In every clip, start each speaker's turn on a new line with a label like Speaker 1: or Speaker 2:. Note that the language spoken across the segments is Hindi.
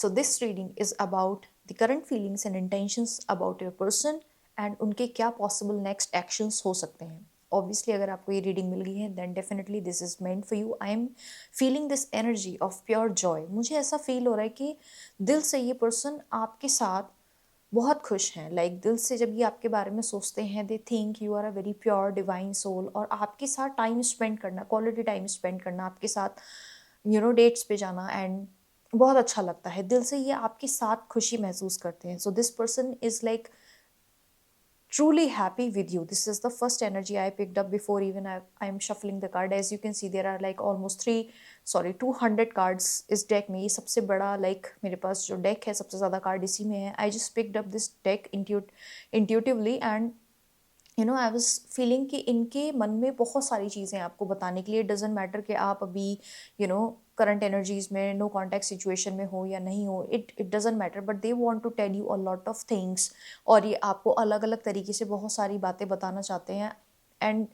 Speaker 1: So this reading is about the current feelings and intentions about your person and उनके क्या पॉसिबल नेक्स्ट एक्शंस हो सकते हैं. ऑब्वियसली अगर आपको ये रीडिंग मिल गई है then definitely this is meant for you. I am feeling this energy of pure joy. मुझे ऐसा फील हो रहा है कि दिल से ये पर्सन आपके साथ बहुत खुश हैं. लाइक दिल से जब ये आपके बारे में सोचते हैं they think you are a very pure divine soul. और आपके साथ टाइम स्पेंड करना, क्वालिटी टाइम स्पेंड करना, आपके साथ डेट्स पे जाना एंड बहुत अच्छा लगता है. दिल से ये आपके साथ खुशी महसूस करते हैं. So this person is like truly happy with you. This is the first energy I picked up before even I'm shuffling the card. As you can see, there are like almost 200 cards इस deck में. ये सबसे बड़ा like मेरे पास जो deck है सबसे ज़्यादा card इसी में है. I just picked up this deck intuitively and I was feeling कि इनके मन में बहुत सारी चीज़ें आपको बताने के लिए. डजेंट मैटर कि आप अभी करंट एनर्जीज में नो कॉन्टैक्ट सिचुएशन में हो या नहीं हो. It doesn't matter but they want to tell you a lot of things. और ये आपको अलग अलग तरीके से बहुत सारी बातें बताना चाहते हैं. And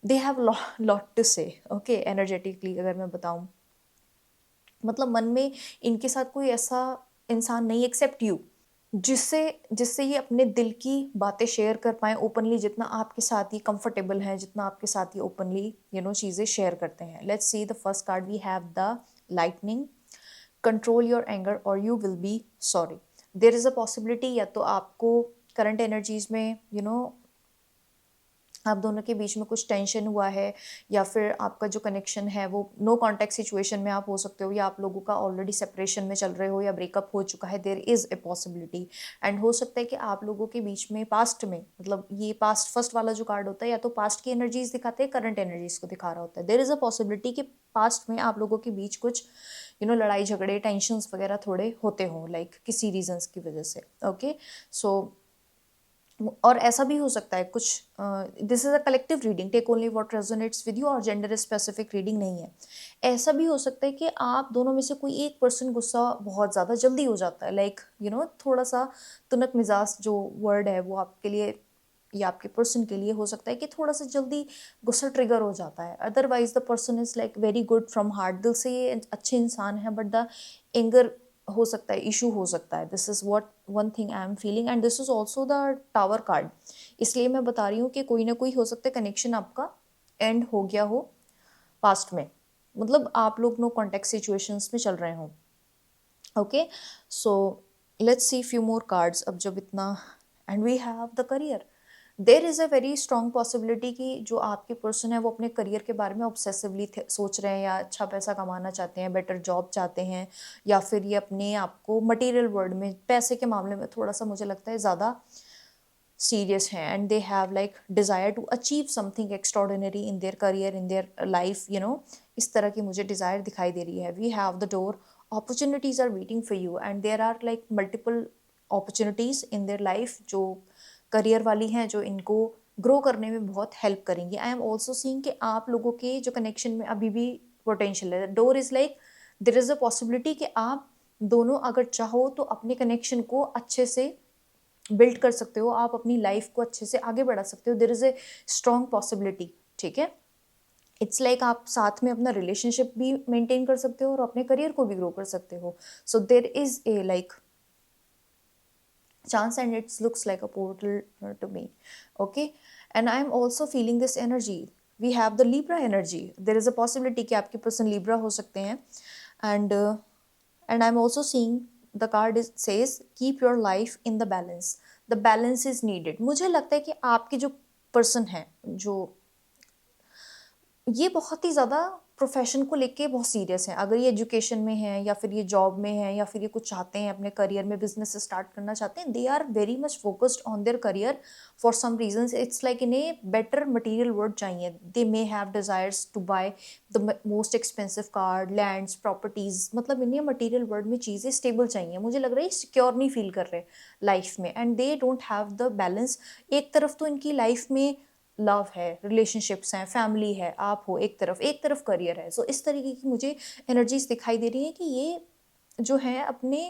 Speaker 1: they have lot to say. Okay, energetically अगर मैं बताऊँ, मतलब मन में इनके साथ कोई ऐसा इंसान नहीं एक्सेप्ट यू जिससे जिससे ये अपने दिल की बातें शेयर कर पाएँ ओपनली. जितना आपके साथ ये कंफर्टेबल हैं, जितना आपके साथ ये ओपनली चीज़ें शेयर करते हैं. Let's see the first card. We have the lightning. Control your anger और you will be sorry. There is a possibility या तो आपको करंट एनर्जीज में आप दोनों के बीच में कुछ टेंशन हुआ है, या फिर आपका जो कनेक्शन है वो नो कॉन्टैक्ट सिचुएशन में आप हो सकते हो, या आप लोगों का ऑलरेडी सेपरेशन में चल रहे हो या ब्रेकअप हो चुका है. There is a possibility. And हो सकता है कि आप लोगों के बीच में पास्ट में, मतलब ये पास्ट फर्स्ट वाला जो कार्ड होता है या तो पास्ट की एनर्जीज दिखाते हैं, करंट एनर्जीज को दिखा रहा होता है. देयर इज़ अ पॉसिबिलिटी कि पास्ट में आप लोगों के बीच कुछ लड़ाई झगड़े टेंशंस वगैरह थोड़े होते हों, लाइक किसी रीजंस की वजह से. ओके, सो और ऐसा भी हो सकता है कुछ. This is a collective reading, take only what resonates with you, और जेंडर स्पेसिफिक रीडिंग नहीं है. ऐसा भी हो सकता है कि आप दोनों में से कोई एक पर्सन गुस्सा बहुत ज़्यादा जल्दी हो जाता है. लाइक थोड़ा सा तुनक मिजाज जो वर्ड है वो आपके लिए या आपके पर्सन के लिए हो सकता है कि थोड़ा सा जल्दी गुस्सा ट्रिगर हो जाता है. Otherwise the person is like very good from heart. दिल से ये अच्छे इंसान है बट द एंगर हो सकता है, इशू हो सकता है. This is what one thing I am feeling. And this is also the tower card. इसलिए मैं बता रही हूँ कि कोई ना कोई हो सकता है कनेक्शन आपका एंड हो गया हो पास्ट में, मतलब आप लोग नो कॉन्टेक्ट सिचुएशंस में चल रहे हों. Okay, so let's see few more cards. अब जब इतना, and we have the career. There is a very strong possibility कि जो आपके पर्सन है वो अपने करियर के बारे में ऑब्सेसिवली सोच रहे हैं, या अच्छा पैसा कमाना चाहते हैं, बेटर जॉब चाहते हैं, या फिर ये अपने आप को मटेरियल वर्ल्ड में पैसे के मामले में थोड़ा सा मुझे लगता है ज़्यादा सीरियस हैं. And they have like desire to achieve something extraordinary in their career, in their life. इस तरह की मुझे डिज़ायर दिखाई दे रही है. We have the door. opportunities are waiting for you and there are like multiple opportunities in their life जो करियर वाली हैं, जो इनको ग्रो करने में बहुत हेल्प करेंगी. आई एम ऑल्सो सीइंग कि आप लोगों के जो कनेक्शन में अभी भी पोटेंशियल है. Door is like there is a possibility कि आप दोनों अगर चाहो तो अपने कनेक्शन को अच्छे से बिल्ड कर सकते हो, आप अपनी लाइफ को अच्छे से आगे बढ़ा सकते हो. देर इज ए स्ट्रॉन्ग पॉसिबिलिटी. ठीक है, इट्स लाइक आप साथ में अपना रिलेशनशिप भी मेंटेन कर सकते हो और अपने करियर को भी ग्रो कर सकते हो. So there is a like chance and it looks like a portal to me. Okay, and I'm also feeling this energy. We have the Libra energy. There is a possibility कि आपके person Libra हो सकते हैं. And I'm also seeing the card is says keep your life in the balance. The balance is needed. मुझे लगता है कि आपके जो person है, जो ये बहुत ही ज़्यादा प्रोफेशन को लेके बहुत सीरियस हैं. अगर ये एजुकेशन में है या फिर ये जॉब में है या फिर ये कुछ चाहते हैं अपने करियर में, बिजनेस स्टार्ट करना चाहते हैं, they are very much focused on their career for some reasons. It's like इन्हें बेटर मटेरियल वर्ल्ड चाहिए. They may have desires to buy the most expensive car, lands, properties. मतलब इन्हें मटेरियल वर्ल्ड में चीज़ें स्टेबल चाहिए. मुझे लग रहा है सिक्योर नहीं फील कर रहे लाइफ में and they don't have the balance. एक तरफ तो इनकी लाइफ में लव है, रिलेशनशिप्स हैं, फैमिली है, आप हो एक तरफ करियर है. सो इस तरीके की मुझे एनर्जीज दिखाई दे रही है कि ये जो है अपने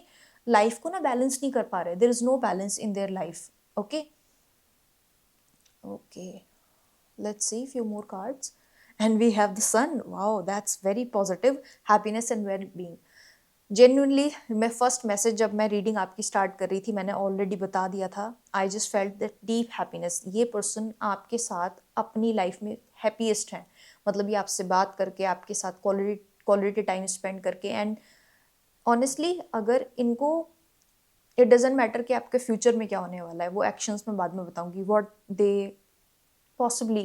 Speaker 1: लाइफ को ना बैलेंस नहीं कर पा रहे. There is no balance in their life. Okay, okay, let's see few more cards and we have the sun. Wow, that's very positive. Happiness and well-being. Genuinely मैं फर्स्ट मैसेज जब मैं रीडिंग आपकी स्टार्ट कर रही थी मैंने ऑलरेडी बता दिया था, I just felt that deep happiness. ये पर्सन आपके साथ अपनी लाइफ में हैप्पीएस्ट है, मतलब ये आपसे बात करके, आपके साथ क्वालिटी क्वालिटी टाइम स्पेंड करके। एंड ऑनेस्टली अगर इनको, इट डजेंट मैटर कि आपके फ्यूचर में क्या होने वाला है, वो एक्शंस में बाद में बताऊंगी व्हाट दे पॉसिबली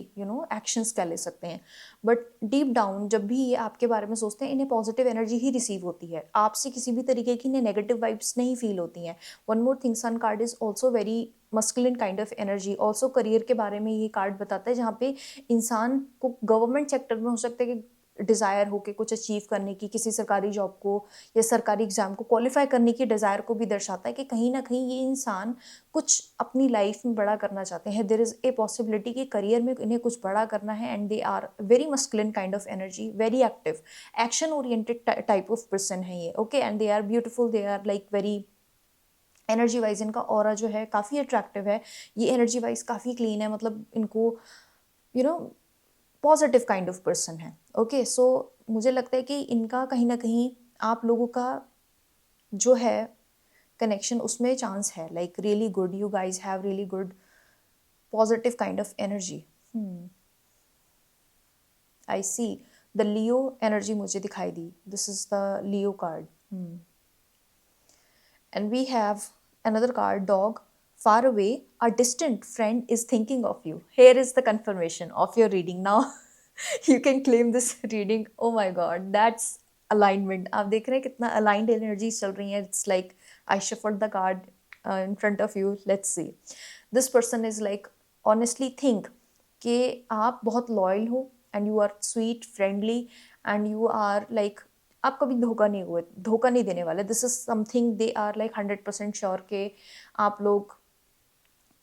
Speaker 1: एक्शंस क्या ले सकते हैं। बट डीप डाउन जब भी ये आपके बारे में सोचते हैं इन्हें पॉजिटिव एनर्जी ही रिसीव होती है, आपसे किसी भी तरीके की इन्हें नेगेटिव वाइब्स नहीं फील होती हैं। One more thing, sun card is also very masculine kind of energy. Also career के बारे में ये कार्ड बताता है, जहाँ पे इंसान को गवर्नमेंट सेक्टर में हो सकता है कि डिज़ायर हो के कुछ अचीव करने की, किसी सरकारी जॉब को या सरकारी एग्जाम को क्वालिफाई करने की डिज़ायर को भी दर्शाता है कि कहीं ना कहीं ये इंसान कुछ अपनी लाइफ में बड़ा करना चाहते हैं। देयर इज़ ए पॉसिबिलिटी कि करियर में इन्हें कुछ बड़ा करना है। And they are very masculine kind of energy, very active, action oriented type of person है ये। Okay, and they are beautiful, they are like very, energy wise इनका ऑरा जो है काफ़ी अट्रैक्टिव है। ये एनर्जी वाइज काफ़ी क्लीन है, मतलब इनको you know positive kind of person है। ओके, सो मुझे लगता है कि इनका कहीं ना कहीं आप लोगों का जो है कनेक्शन उसमें चांस है, like really good, you guys have really good positive kind of energy. I see the Leo energy मुझे दिखाई दी, this is the Leo card. And we have another card, dog. Far away, a distant friend is thinking of you. Here is the confirmation of your reading. Now you can claim this reading. Oh my God, that's alignment. आप देख रहे हैं कितना aligned energies चल रही हैं. It's like I shuffled the card in front of you. Let's see. This person is like, honestly think कि आप बहुत loyal हो and you are sweet, friendly and you are like, आप कभी धोखा नहीं हुए, धोखा नहीं देने वाले। This is something they are like 100% sure के आप लोग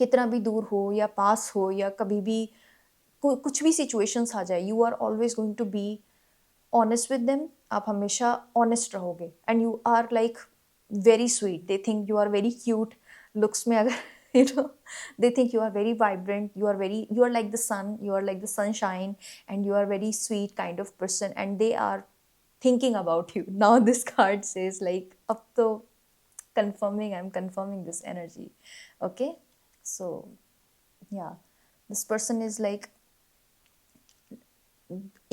Speaker 1: कितना भी दूर हो या पास हो या कभी भी कुछ भी सिचुएशंस आ जाए, you are always going to be honest with them. आप हमेशा ऑनेस्ट रहोगे and you are like very sweet. They think you are very cute looks में, अगर you know, they think you are very vibrant, you are like the sun, you are like the sunshine, and you are very sweet kind of person, and they are thinking about you. Now this card says like, up to confirming, I'm confirming this energy. Okay, so yeah, this person is like,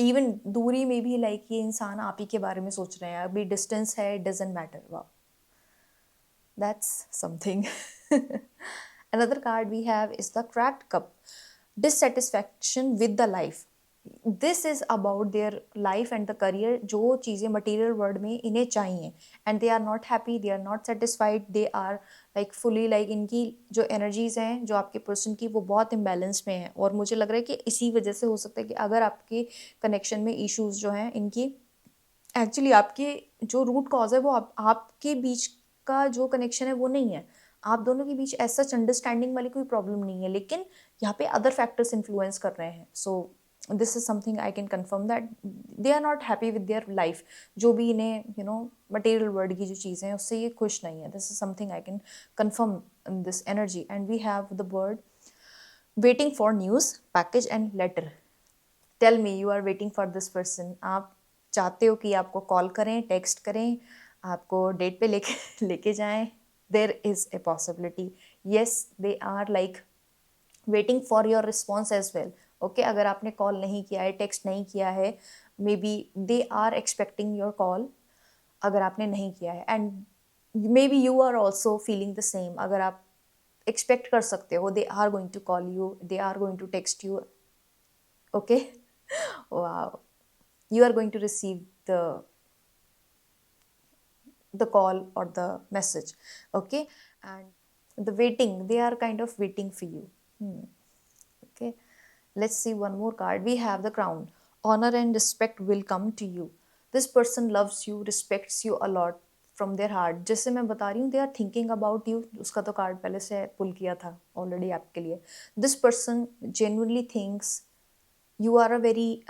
Speaker 1: even दूरी में भी लाइक ये इंसान आप ही के बारे में सोच रहे हैं, अभी डिस्टेंस है, इट डजेंट मैटर। वाह, that's something. Another card we have is the cracked cup, dissatisfaction with the life. This is about their life and the career, जो चीज़ें material world में इन्हें चाहिए and they are not happy, they are not satisfied, they are like fully like, इनकी जो energies हैं जो आपके person की वो बहुत imbalance में है। और मुझे लग रहा है कि इसी वजह से हो सकता है कि अगर आपके connection में issues जो हैं इनकी, एक्चुअली आपके जो रूट कॉज है वो आपके बीच का जो कनेक्शन है वो नहीं है, आप दोनों के बीच ऐसा अंडरस्टैंडिंग वाली कोई प्रॉब्लम नहीं है, लेकिन यहाँ पे अदर फैक्टर्स इन्फ्लुएंस कर रहे हैं। So this is something I can confirm that they are not happy with their life, जो भी इन्हें मटेरियल वर्ल्ड की जो चीज़ें हैं उससे ये खुश नहीं है। This is something I can confirm in this energy. And we have the word waiting for news, package and letter. Tell me, you are waiting for this person. आप चाहते हो कि आपको कॉल करें, टेक्स्ट करें, आपको डेट पे लेके जाएं। There is a possibility, yes they are like waiting for your response as well. Okay, अगर आपने कॉल नहीं किया है, टेक्स्ट नहीं किया है, maybe they are expecting your call अगर आपने नहीं किया है। And maybe you are also feeling the same, अगर आप एक्सपेक्ट कर सकते हो they are going to call you, they are going to text you. Okay, wow, you are going to receive the call or the message. Okay, and the waiting, they are kind of waiting for you. Okay, let's see one more card. We have the crown. Honor and respect will come to you. This person loves you, respects you a lot from their heart. जैसे मैं बता रही हूँ, they are thinking about you, उसका तो कार्ड पहले से पुल किया था ऑलरेडी आपके लिए। This person genuinely thinks you are a very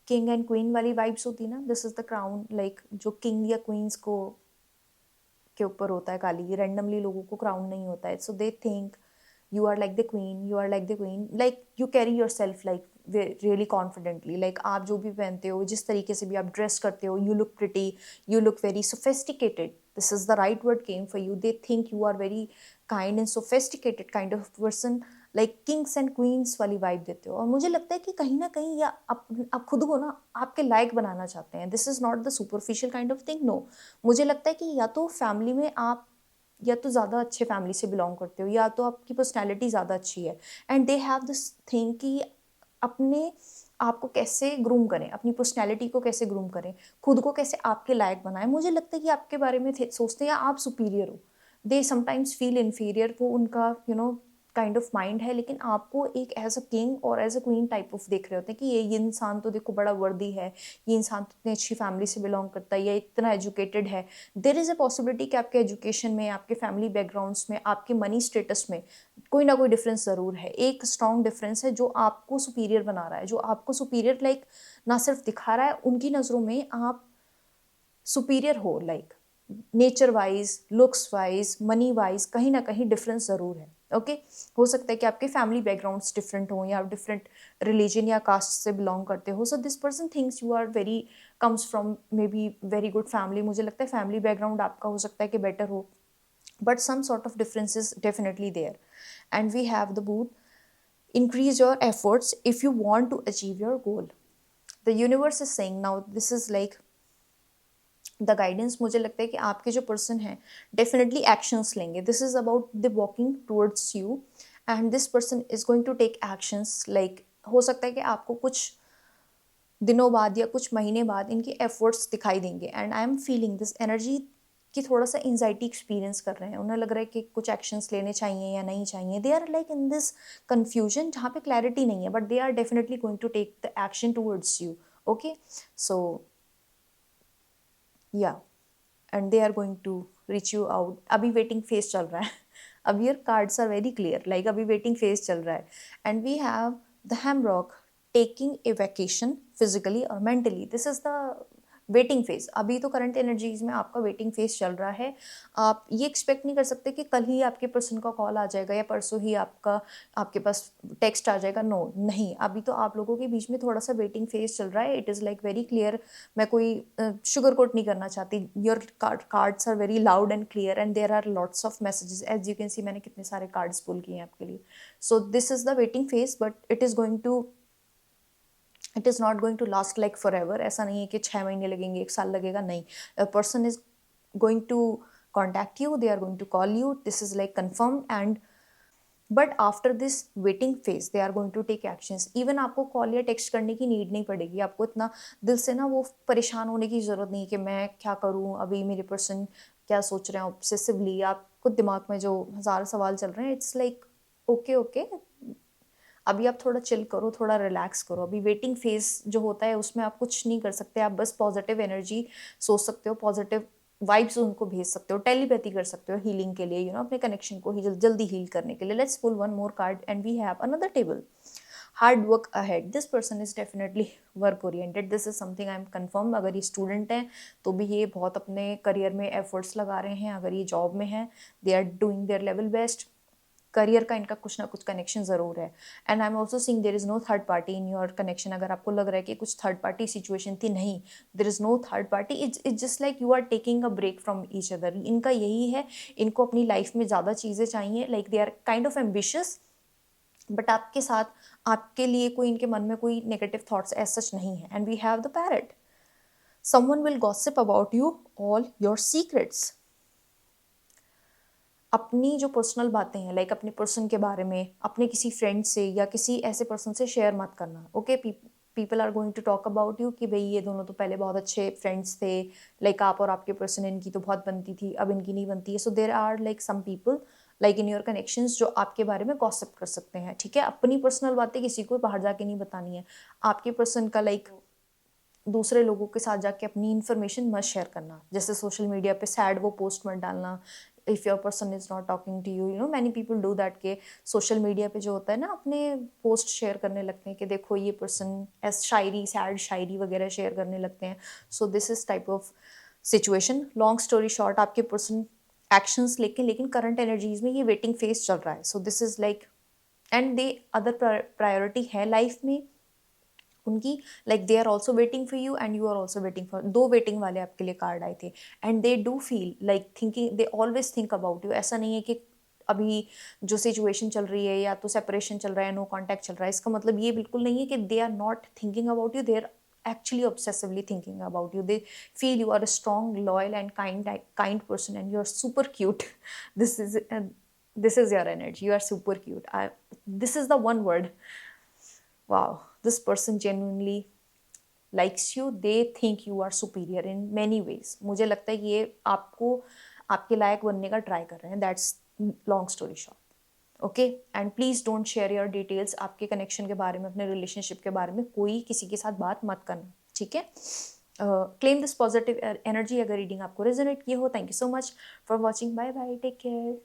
Speaker 1: king and queen वाली वाइब्स होती है ना, this is the crown, like जो किंग या क्वींस को के ऊपर होता है काली, रैंडमली लोगों को क्राउन नहीं होता है। So they think you are like the queen, you are like the queen, like you carry yourself like really confidently, like आप जो भी पहनते हो, जिस तरीके से भी आप ड्रेस करते हो, you look pretty, you look very sophisticated, this is the right word came for you, they think you are very kind and sophisticated kind of person, like Kings and queen's वाली वाइब देते हो। और मुझे लगता है कि कहीं ना कहीं या आप खुद को ना आपके लायक बनाना चाहते हैं, this is not the superficial kind of thing, no. मुझे लगता है कि या तो फैमिली में आप या तो ज़्यादा अच्छे फैमिली से बिलोंग करते हो, या तो आपकी पर्सनैलिटी ज़्यादा अच्छी है, and they have this thing कि अपने आपको कैसे ग्रूम करें, अपनी पर्सनैलिटी को कैसे ग्रूम करें, खुद को कैसे आपके लायक बनाएं। मुझे लगता है कि आपके बारे में सोचते हैं या आप सुपीरियर हो, दे समटाइम्स फील इन्फीरियर, वो उनका काइंड ऑफ माइंड है, लेकिन आपको एक एज अ किंग और as a queen type of देख रहे होते हैं कि ये इंसान तो देखो बड़ा वर्दी है, ये इंसान तो इतनी अच्छी फैमिली से बिलोंग करता है, या इतना एजुकेटेड है। देर इज़ अ पॉसिबिलिटी कि आपके एजुकेशन में, आपके फैमिली बैकग्राउंड्स में, आपके मनी स्टेटस में कोई ना कोई डिफरेंस ज़रूर है, एक स्ट्रॉन्ग डिफरेंस है जो आपको सुपीरियर बना रहा है, जो आपको सुपीरियर लाइक ना सिर्फ दिखा रहा है, उनकी नज़रों में आप सुपीरियर हो, like nature wise, looks wise, money wise कहीं ना कहीं डिफरेंस ज़रूर है। ओके हो सकता है कि आपके फैमिली बैकग्राउंड्स डिफरेंट हो, या आप डिफरेंट रिलीजन या कास्ट से बिलोंग करते हो, so this person thinks you are very comes from maybe very good family. मुझे लगता है फैमिली बैकग्राउंड आपका हो सकता है कि बेटर हो, but some sort of difference is definitely there. And we have the boot, increase your efforts if you want to achieve your goal. The universe is saying now, this is like the guidance. मुझे लगता है कि आपके जो पर्सन हैं डेफिनेटली एक्शंस लेंगे, this is about the walking towards you, and this person is going to take actions, like हो सकता है कि आपको कुछ दिनों बाद या कुछ महीने बाद इनके एफर्ट्स दिखाई देंगे, and I am feeling this energy कि थोड़ा सा एंजाइटी एक्सपीरियंस कर रहे हैं, उन्हें लग रहा है कि कुछ एक्शंस लेने चाहिए या नहीं चाहिए, they are like in this confusion जहाँ पे क्लैरिटी नहीं है, but they are definitely going to take the action towards you. Okay so या and they are going to reach you out. अभी वेटिंग फेज चल रहा है, अभी your cards are very clear, like अभी वेटिंग फेज चल रहा है, and we have the hammock taking a vacation physically और mentally, this is the waiting phase. अभी तो करंट एनर्जीज में आपका वेटिंग फेज चल रहा है, आप ये एक्सपेक्ट नहीं कर सकते कि कल ही आपके पर्सन का कॉल आ जाएगा या परसों ही आपके पास टेक्स्ट आ जाएगा, नो नहीं, अभी तो आप लोगों के बीच में थोड़ा सा वेटिंग फेज चल रहा है। It is like very clear, मैं कोई शुगर कोट नहीं करना चाहती, your cards are very loud and clear, and there are lots of messages, as you can see मैंने कितने सारे कार्ड्स पुल किए हैं आपके लिए। So this is the waiting phase, but it is not going to last like forever. ऐसा नहीं है कि 6 महीने लगेंगे, 1 साल लगेगा, नहीं, a person is going to contact you, they are going to call you, this is like confirm, and but after this waiting phase they are going to take actions. Even आपको कॉल या टेक्स्ट करने की नीड नहीं पड़ेगी, आपको इतना दिल से ना वो परेशान होने की ज़रूरत नहीं कि मैं क्या करूँ, अभी मेरे पर्सन क्या सोच रहे हैं ऑब्सेसिवली, आपको दिमाग में जो हज़ार सवाल चल रहे हैं, इट्स लाइक ओके ओके, अभी आप थोड़ा चिल करो, थोड़ा रिलैक्स करो। अभी वेटिंग फेज जो होता है उसमें आप कुछ नहीं कर सकते, आप बस पॉजिटिव एनर्जी सोच सकते हो, पॉजिटिव वाइब्स उनको भेज सकते हो, टेलीपैथी कर सकते हो हीलिंग के लिए, अपने कनेक्शन को ही जल्दी हील करने के लिए। Let's pull one more card and we have another table, hard work ahead. This person is definitely work oriented, this is something I am confirm. अगर ये स्टूडेंट हैं तो भी ये बहुत अपने करियर में एफर्ट्स लगा रहे हैं, अगर ये जॉब में हैं they are doing their level best, career का इनका कुछ ना कुछ कनेक्शन ज़रूर है। And I am also seeing there is no third party in your connection. अगर आपको लग रहा है कि कुछ थर्ड पार्टी सिचुएशन थी, नहीं, there is no third party, it's just like you are taking a break from each other. इनका यही है, इनको अपनी लाइफ में ज़्यादा चीज़ें चाहिए, like they are kind of ambitious, but आपके साथ आपके लिए कोई इनके मन में कोई नेगेटिव थॉट्स एज सच नहीं है। And we have the parrot, someone will gossip about you all your secrets. अपनी जो पर्सनल बातें हैं, लाइक अपने पर्सन के बारे में अपने किसी फ्रेंड से या किसी ऐसे पर्सन से शेयर मत करना। Okay people are going to talk about you कि भाई ये दोनों तो पहले बहुत अच्छे फ्रेंड्स थे, लाइक आप और आपके पर्सन, इनकी तो बहुत बनती थी, अब इनकी नहीं बनती है। So there are like some people like in your connections जो आपके बारे में गॉसिप कर सकते हैं, ठीक है। अपनी पर्सनल बातें किसी को बाहर जाके नहीं बतानी है, आपके पर्सन का लाइक दूसरे लोगों के साथ जाके अपनी इन्फॉर्मेशन मत शेयर करना। जैसे सोशल मीडिया पे सैड वो पोस्ट मत डालना, if your person is not talking to you, many people do that, के सोशल मीडिया पे जो होता है ना, अपने पोस्ट शेयर करने लगते हैं कि देखो ये पर्सन ऐस शायरी, सैड शायरी वगैरह शेयर करने लगते हैं। So this is type of situation. Long story short, आपके पर्सन एक्शंस लेके, लेकिन करंट एनर्जीज में ये वेटिंग फेज चल रहा है. So this is like, and they other priority है लाइफ में उनकी, like they are also waiting for you and you are also waiting for. दो वेटिंग वाले आपके लिए कार्ड आए थे. And they do feel like thinking, they always think about you. ऐसा नहीं है कि अभी जो सिचुएशन चल रही है या तो सेपरेशन चल रहा है, नो कॉन्टैक्ट चल रहा है, इसका मतलब ये बिल्कुल नहीं है कि they are not thinking about you. They are actually obsessively thinking about you. They feel you are a strong, loyal and kind person, and you are super cute. this is this is your energy. You are super cute. This is the one word. Wow, this person genuinely likes you. They think you are superior in many ways. मुझे लगता है ये आपको आपके लायक बनने का ट्राई कर रहे हैं. That's long story short. Okay, and please don't share your details. आपके कनेक्शन के बारे में, अपने रिलेशनशिप के बारे में कोई किसी के साथ बात मत करना, ठीक है. क्लेम दिस पॉजिटिव एनर्जी अगर रीडिंग आपको रेजोनेट किए हो. Thank you so much for watching. Bye bye, take care.